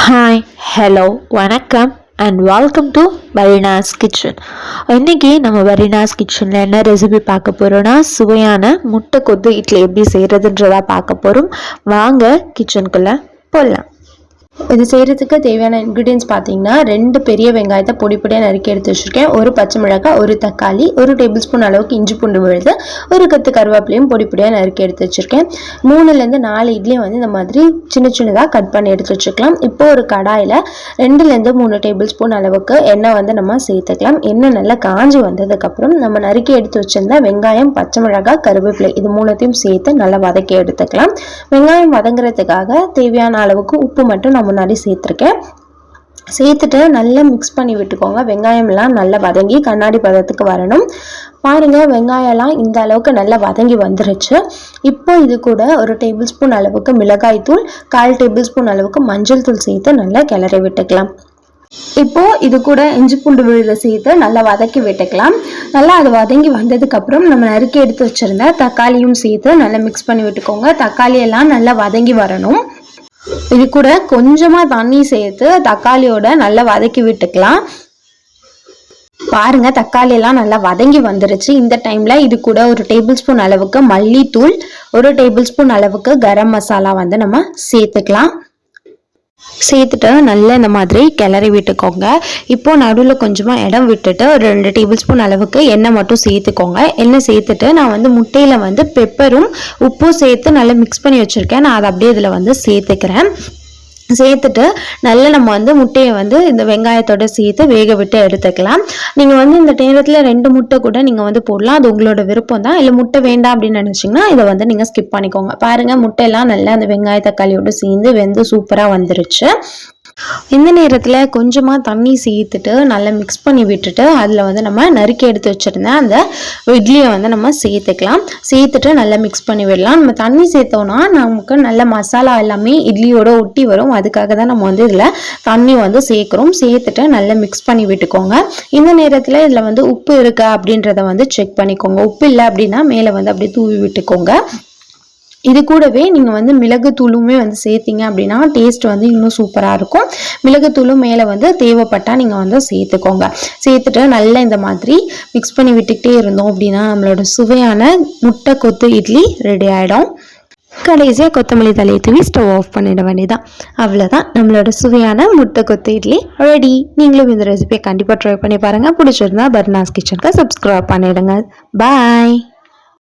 Hi hello வணக்கம் and welcome to பரினாஸ் kitchen. இன்றைக்கி நம்ம பரினாஸ் கிச்சனில் என்ன ரெசிபி பார்க்க போகிறோன்னா, சுவையான முட்டை கொத்து இட்லி எப்படி செய்கிறதுன்றதா பார்க்க போகிறோம். வாங்க கிச்சனுக்குள்ளே போடலாம். இது செய்கிறதுக்கு தேவையான இன்க்ரீடியன்ஸ் பார்த்தீங்கன்னா, 2 பெரிய வெங்காயத்தை பொடி பொடியாக நறுக்கி எடுத்து வச்சுருக்கேன், ஒரு பச்சை மிளகாய், ஒரு தக்காளி, ஒரு டேபிள் ஸ்பூன் அளவுக்கு இஞ்சி பூண்டு விழுது, ஒரு கத்து கருவேப்பிலையும் பொடி பொடியாக நறுக்கி எடுத்து வச்சுருக்கேன். 3லேருந்து 4 இட்லியும் இந்த மாதிரி சின்ன சின்னதாக கட் பண்ணி எடுத்து வச்சுக்கலாம். இப்போ ஒரு கடாயில் 2லேருந்து 3 டேபிள் ஸ்பூன் அளவுக்கு எண்ணெய் நம்ம சேர்த்துக்கலாம். எண்ணெய் நல்லா காஞ்சி வந்ததுக்கப்புறம் நம்ம நறுக்கி எடுத்து வச்சுருந்த வெங்காயம், பச்சை மிளகாய், கருவேப்பிலை இது 3த்தையும் சேர்த்து நல்லா வதக்கி எடுத்துக்கலாம். வெங்காயம் வதங்குறதுக்காக தேவையான அளவுக்கு உப்பு மட்டும் நான் முன்னாடி சேர்த்துட்டு நல்லா மிக்ஸ் பண்ணி விட்டுக்கோங்க. வெங்காயம்லாம் நல்லா வதங்கி கண்ணாடி பதத்துக்கு வரணும். பாருங்க, வெங்காயம்லாம் இந்த அளவுக்கு நல்லா வதங்கி வந்துருச்சு. இப்போ இது கூட ஒரு டேபிள் ஸ்பூன் அளவுக்கு மிளகாய் தூள், 1/4 டேபிள் ஸ்பூன் அளவுக்கு மஞ்சள் தூள் சேர்த்து நல்லா கிளறி விட்டுக்கலாம். இப்போ இது கூட இஞ்சி பூண்டு விழுதை சேர்த்து நல்லா வதக்கி விட்டுக்கலாம். நல்லா அது வதங்கி வந்ததுக்கு அப்புறம் நம்ம நறுக்கி எடுத்து வச்சிருந்த தக்காளியும் சேர்த்து நல்லா மிக்ஸ் பண்ணி விட்டுக்கோங்க. தக்காளி எல்லாம் நல்லா வதங்கி வரணும். இது கூட கொஞ்சமா தண்ணி சேர்த்து தக்காளியோட நல்லா வதக்கி விட்டுக்கலாம். பாருங்க, தக்காளி எல்லாம் நல்லா வதங்கி வந்துருச்சு. இந்த டைம்ல இது கூட ஒரு டேபிள் ஸ்பூன் அளவுக்கு மல்லித்தூள், ஒரு டேபிள் ஸ்பூன் அளவுக்கு கரம் மசாலா நம்ம சேர்த்துக்கலாம். சேர்த்துட்டு நல்லா இந்த மாதிரி கிளறி விட்டுக்கோங்க. இப்போ நடுவில் கொஞ்சமாக இடம் விட்டுட்டு ஒரு 2 டேபிள் ஸ்பூன் அளவுக்கு எண்ணெய் மட்டும் சேர்த்துக்கோங்க. எண்ணெய் சேர்த்துட்டு நான் முட்டையில் பெப்பரும் உப்பும் சேர்த்து நல்லா மிக்ஸ் பண்ணி வச்சுருக்கேன். நான் அதை அப்படியே இதில் சேர்த்துக்கிறேன். சேர்த்துட்டு நல்லா நம்ம முட்டையை இந்த வெங்காயத்தோட சேர்த்து வேக விட்டு எடுத்துக்கலாம். நீங்கள் இந்த நேரத்தில் 2 முட்டை கூட நீங்கள் போடலாம். அது உங்களோட விருப்பம் தான். இல்லை முட்டை வேண்டாம் அப்படின்னு நினச்சிங்கன்னா இதை நீங்கள் ஸ்கிப் பண்ணிக்கோங்க. பாருங்கள், முட்டையெல்லாம் நல்லா அந்த வெங்காய தக்காளியோடு சேர்ந்து வெந்து சூப்பராக வந்துருச்சு. இந்த நேரத்தில் கொஞ்சமாக தண்ணி சேர்த்துட்டு நல்லா மிக்ஸ் பண்ணி விட்டுட்டு அதில் நம்ம நறுக்கி எடுத்து வச்சுருந்தேன் அந்த இட்லியை நம்ம சேர்த்துக்கலாம். சேர்த்துட்டு நல்லா மிக்ஸ் பண்ணி விடலாம். நம்ம தண்ணி சேர்த்தோன்னா நமக்கு நல்ல மசாலா எல்லாமே இட்லியோட ஒட்டி வரும். அதுக்காக தான் நம்ம இதில் தண்ணி சேர்க்குறோம். சேர்த்துட்டு நல்லா மிக்ஸ் பண்ணி விட்டுக்கோங்க. இந்த நேரத்தில் இதில் உப்பு இருக்கா அப்படின்றத செக் பண்ணிக்கோங்க. உப்பு இல்லை அப்படின்னா மேலே அப்படியே தூவி விட்டுக்கோங்க. இது கூடவே நீங்கள் மிளகுத்தூளுமே சேர்த்திங்க அப்படின்னா டேஸ்ட் இன்னும் சூப்பராக இருக்கும். மிளகுத்தூளும் மேலே தேவைப்பட்டால் நீங்கள் சேர்த்துக்கோங்க. சேர்த்துட்டு நல்லா இந்த மாதிரி மிக்ஸ் பண்ணி விட்டுக்கிட்டே இருந்தோம் அப்படின்னா நம்மளோட சுவையான முட்டை கொத்து இட்லி ரெடி ஆகிடும். கடைசியாக கொத்தமல்லி தலையை தூவி ஸ்டவ் ஆஃப் பண்ணிட வேண்டியதான். அவ்வளோதான், நம்மளோட சுவையான முட்டை கொத்து இட்லி ரெடி. நீங்களும் இந்த ரெசிபியை கண்டிப்பாக ட்ரை பண்ணி பாருங்கள். பிடிச்சிருந்தா பர்னாஸ் கிச்சனுக்கு சப்ஸ்கிரைப் பண்ணிடுங்க. பாய்.